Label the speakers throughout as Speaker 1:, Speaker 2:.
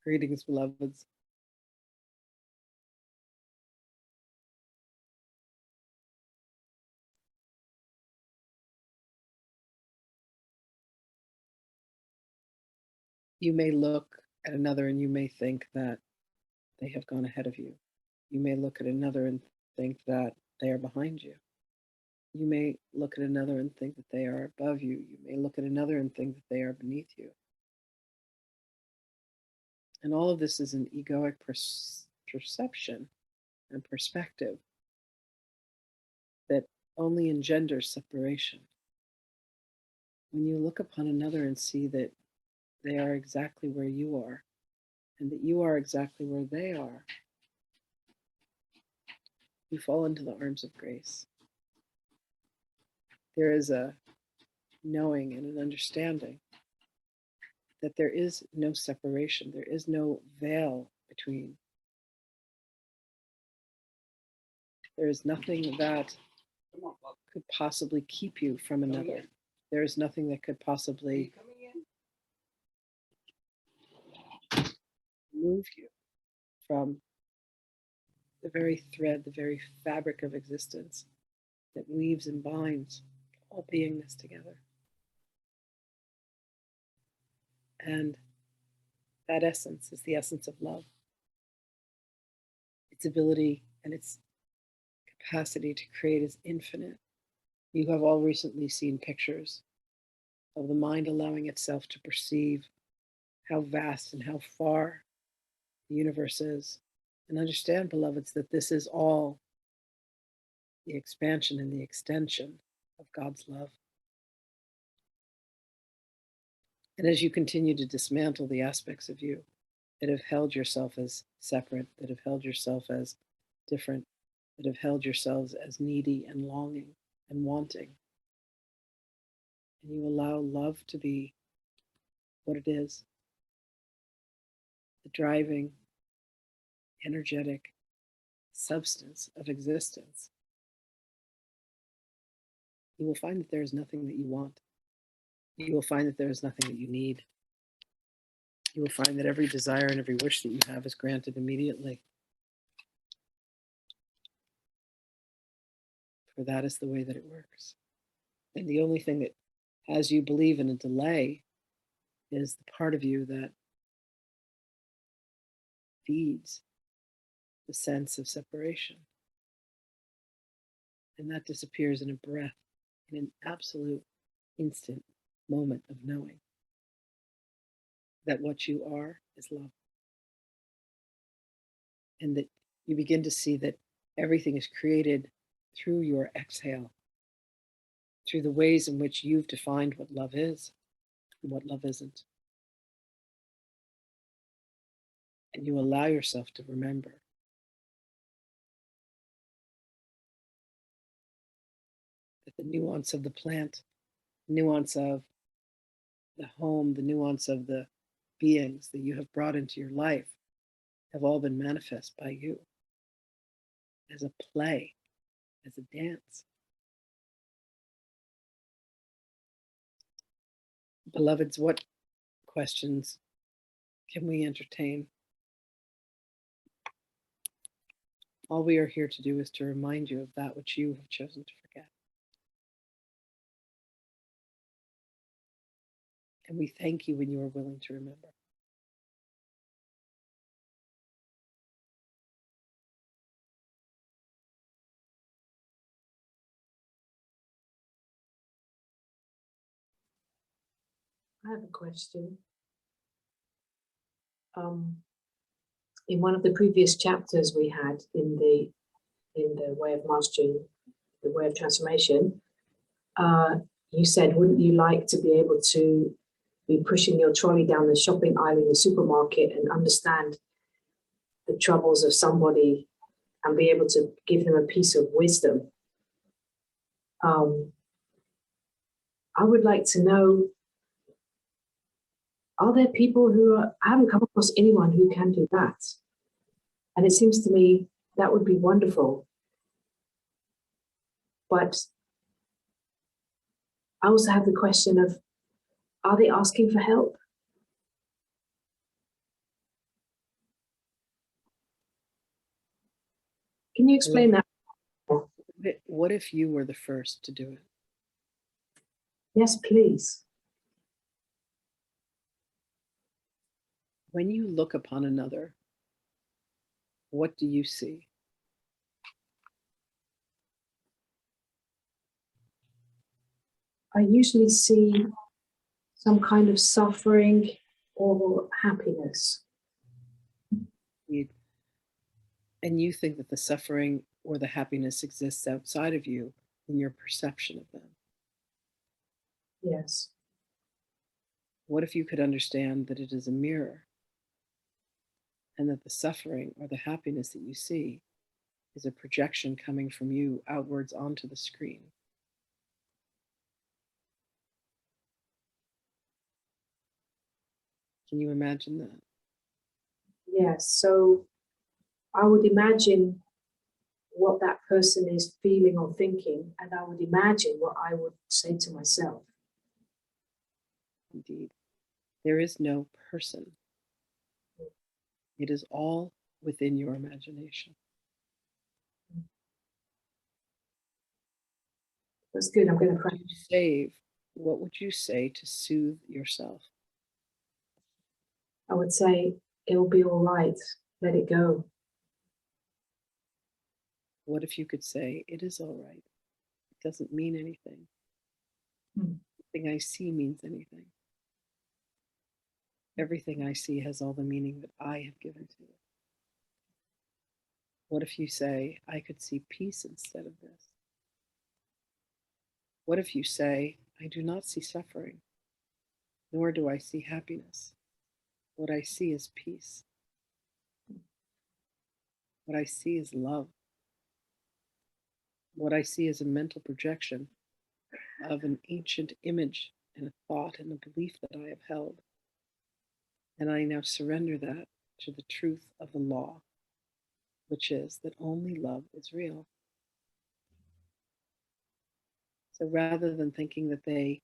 Speaker 1: Greetings, beloveds. You may look at another and you may think that they have gone ahead of you. You may look at another and think that they are behind you. You may look at another and think that they are above you. You may look at another and think that they are beneath you. And all of this is an egoic perception and perspective that only engenders separation. When you look upon another and see that they are exactly where you are and that you are exactly where they are, you fall into the arms of grace. There is a knowing and an understanding that there is no separation, there is no veil between. There is nothing that could possibly keep you from another. There is nothing that could possibly move you from the very thread, the very fabric of existence that weaves and binds all beingness together. And that essence is the essence of love. Its ability and its capacity to create is infinite. You have all recently seen pictures of the mind allowing itself to perceive how vast and how far the universe is. And understand, beloveds, that this is all the expansion and the extension of God's love. And as you continue to dismantle the aspects of you that have held yourself as separate, that have held yourself as different, that have held yourselves as needy and longing and wanting, and you allow love to be what it is, the driving, energetic substance of existence, you will find that there is nothing that you want. You will find that there is nothing that you need. You will find that every desire and every wish that you have is granted immediately. For that is the way that it works. And the only thing that has you believe in a delay is the part of you that feeds the sense of separation. And that disappears in a breath, in an absolute instant moment of knowing that what you are is love. And that you begin to see that everything is created through your exhale, through the ways in which you've defined what love is and what love isn't. And you allow yourself to remember that the nuance of the plant, the nuance of the home, the nuance of the beings that you have brought into your life have all been manifest by you as a play, as a dance. Beloveds, what questions can we entertain? All we are here to do is to remind you of that which you have chosen to forget. And we thank you when you are willing to remember.
Speaker 2: I have a question. In one of the previous chapters we had in the way of mastering, the way of transformation, you said, wouldn't you like to be able to be pushing your trolley down the shopping aisle in the supermarket and understand the troubles of somebody and be able to give them a piece of wisdom? I would like to know, are there people who are, I haven't come across anyone who can do that. And it seems to me that would be wonderful. But I also have the question of, are they asking for help? Can you explain that?
Speaker 1: What if you were the first to do it?
Speaker 2: Yes, please.
Speaker 1: When you look upon another, what do you see?
Speaker 2: I usually see some kind of suffering or happiness.
Speaker 1: And you think that the suffering or the happiness exists outside of you in your perception of them.
Speaker 2: Yes.
Speaker 1: What if you could understand that it is a mirror and that the suffering or the happiness that you see is a projection coming from you outwards onto the screen? Can you imagine that?
Speaker 2: Yes. So I would imagine what that person is feeling or thinking, and I would imagine what I would say to myself.
Speaker 1: Indeed. There is no person. It is all within your imagination.
Speaker 2: That's good. I'm going to practice.
Speaker 1: What would you say to soothe yourself?
Speaker 2: I would say, it'll be all right. Let it go.
Speaker 1: What if you could say, it is all right? It doesn't mean anything. Nothing I see means anything. Everything I see has all the meaning that I have given to it. What if you say, I could see peace instead of this? What if you say, I do not see suffering, nor do I see happiness. What I see is peace. What I see is love. What I see is a mental projection of an ancient image and a thought and a belief that I have held. And I now surrender that to the truth of the law, which is that only love is real. So rather than thinking that they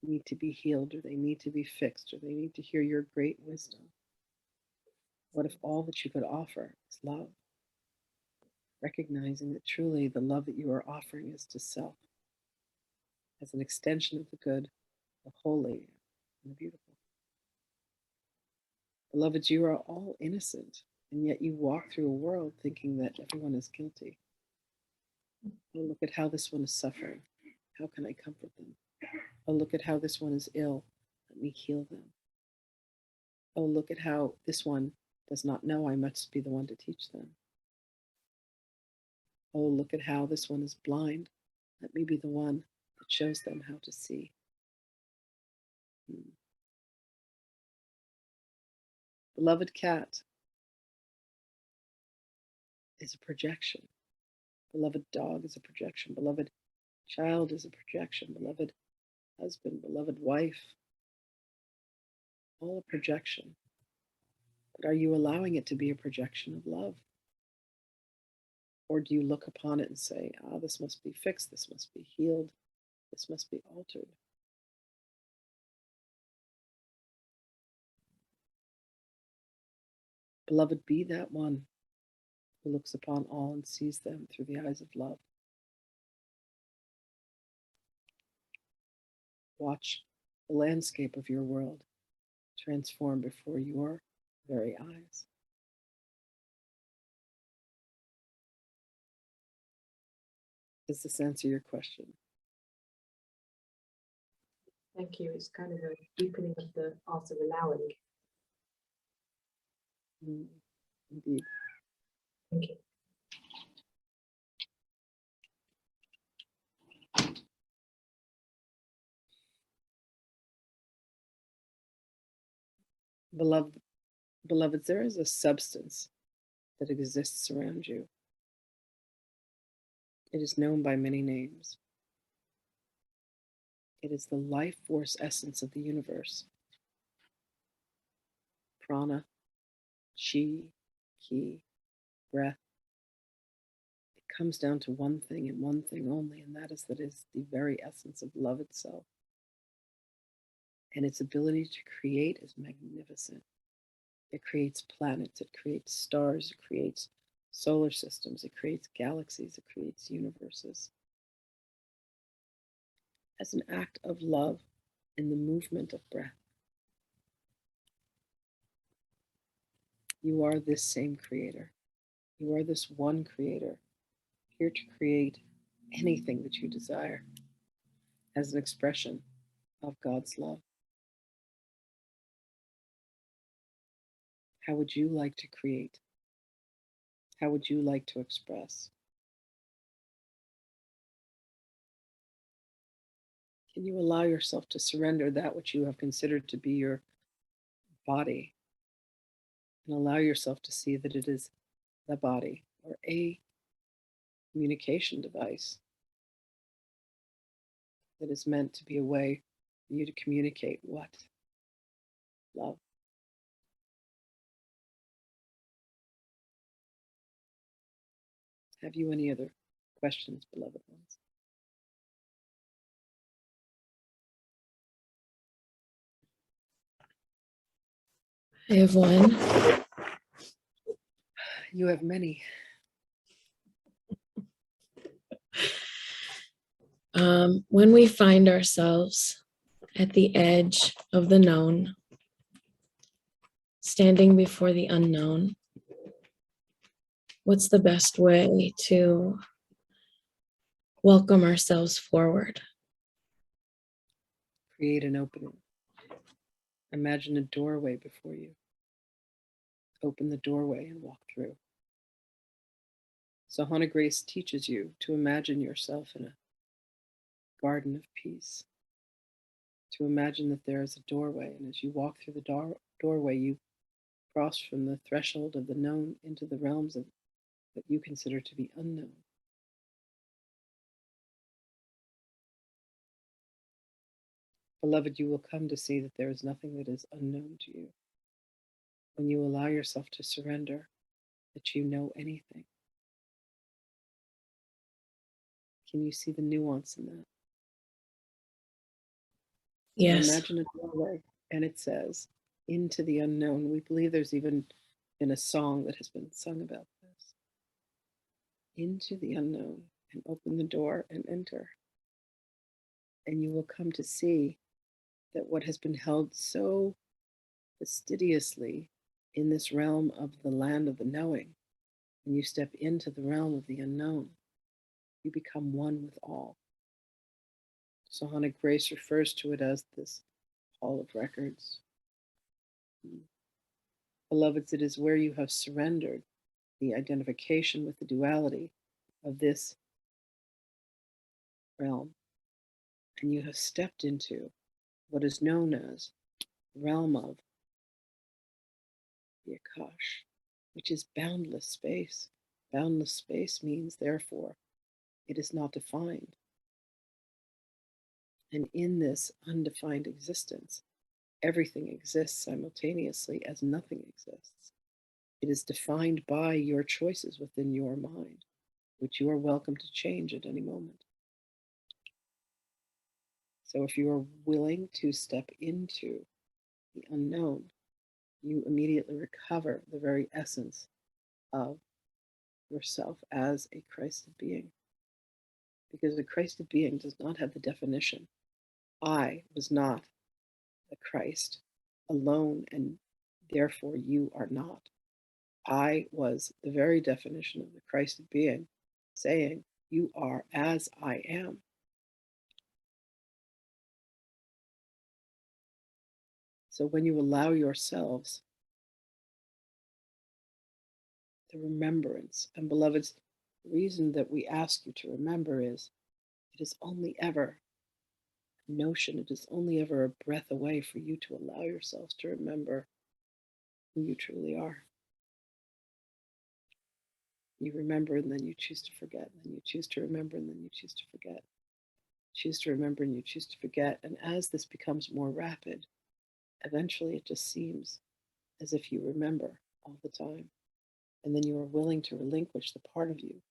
Speaker 1: need to be healed or they need to be fixed or they need to hear your great wisdom, what if all that you could offer is love? Recognizing that truly the love that you are offering is to self as an extension of the good, the holy, and the beautiful. Beloveds, you are all innocent, and yet you walk through a world thinking that everyone is guilty. Oh, look at how this one is suffering. How can I comfort them? Oh, look at how this one is ill. Let me heal them. Oh, look at how this one does not know I must be the one to teach them. Oh, look at how this one is blind. Let me be the one that shows them how to see. Beloved cat is a projection. Beloved dog is a projection. Beloved child is a projection. Beloved husband, beloved wife, all a projection. But are you allowing it to be a projection of love? Or do you look upon it and say, this must be fixed, this must be healed, this must be altered? Beloved, be that one who looks upon all and sees them through the eyes of love. Watch the landscape of your world transform before your very eyes. Does this answer your question?
Speaker 2: Thank you. It's kind of a deepening of the art of allowing.
Speaker 1: Indeed.
Speaker 2: Thank you.
Speaker 1: Beloveds, there is a substance that exists around you. It is known by many names. It is the life force essence of the universe. Prana, chi, ki, breath. It comes down to one thing and one thing only, and that is the very essence of love itself. And its ability to create is magnificent. It creates planets, it creates stars, it creates solar systems, it creates galaxies, it creates universes. As an act of love in the movement of breath. You are this same creator. You are this one creator, here to create anything that you desire as an expression of God's love. How would you like to create? How would you like to express? Can you allow yourself to surrender that which you have considered to be your body and allow yourself to see that it is the body or a communication device that is meant to be a way for you to communicate what? Love. Have you any other questions, beloved ones?
Speaker 3: I have one.
Speaker 1: You have many.
Speaker 3: When we find ourselves at the edge of the known, standing before the unknown, what's the best way to welcome ourselves forward?
Speaker 1: Create an opening. Imagine a doorway before you. Open the doorway and walk through. So Hannah Grace teaches you to imagine yourself in a garden of peace. To imagine that there is a doorway, and as you walk through the doorway, you cross from the threshold of the known into the realms of what you consider to be unknown. Beloved, you will come to see that there is nothing that is unknown to you when you allow yourself to surrender that you know anything. Can you see the nuance in that?
Speaker 3: Yes.
Speaker 1: So imagine a doorway, and it says, into the unknown. We believe there's even been a song that has been sung about this. Into the unknown, and open the door and enter. And you will come to see that what has been held so fastidiously in this realm of the land of the knowing, when you step into the realm of the unknown, you become one with all. So Hannah Grace refers to it as this hall of records. Beloveds, it is where you have surrendered the identification with the duality of this realm, and you have stepped into what is known as the realm of the Akash, which is boundless space. Boundless space means, therefore, it is not defined. And in this undefined existence, everything exists simultaneously as nothing exists. It is defined by your choices within your mind, which you are welcome to change at any moment. So if you are willing to step into the unknown, you immediately recover the very essence of yourself as a Christed being. Because a Christed being does not have the definition, I was not the Christ alone, and therefore you are not. I was the very definition of the Christed being, saying, you are as I am. So when you allow yourselves the remembrance, and beloveds, the reason that we ask you to remember is it is only ever a notion, it is only ever a breath away for you to allow yourselves to remember who you truly are. You remember and then you choose to forget, and then you choose to remember and then you choose to forget. Choose to remember and you choose to forget. And as this becomes more rapid, eventually it just seems as if you remember all the time. And then you are willing to relinquish the part of you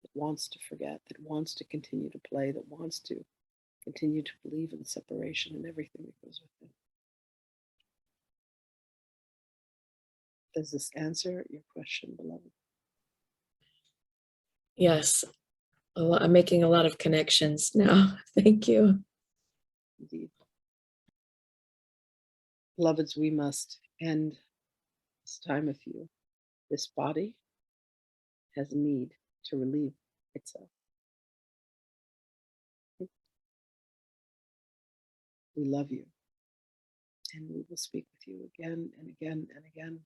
Speaker 1: that wants to forget, that wants to continue to play, that wants to continue to believe in separation and everything that goes with it. Does this answer your question, beloved?
Speaker 3: Yes, I'm making a lot of connections now. Thank you.
Speaker 1: Indeed. Beloveds, we must end this time with you. This body has need to relieve itself. We love you, and we will speak with you again and again and again.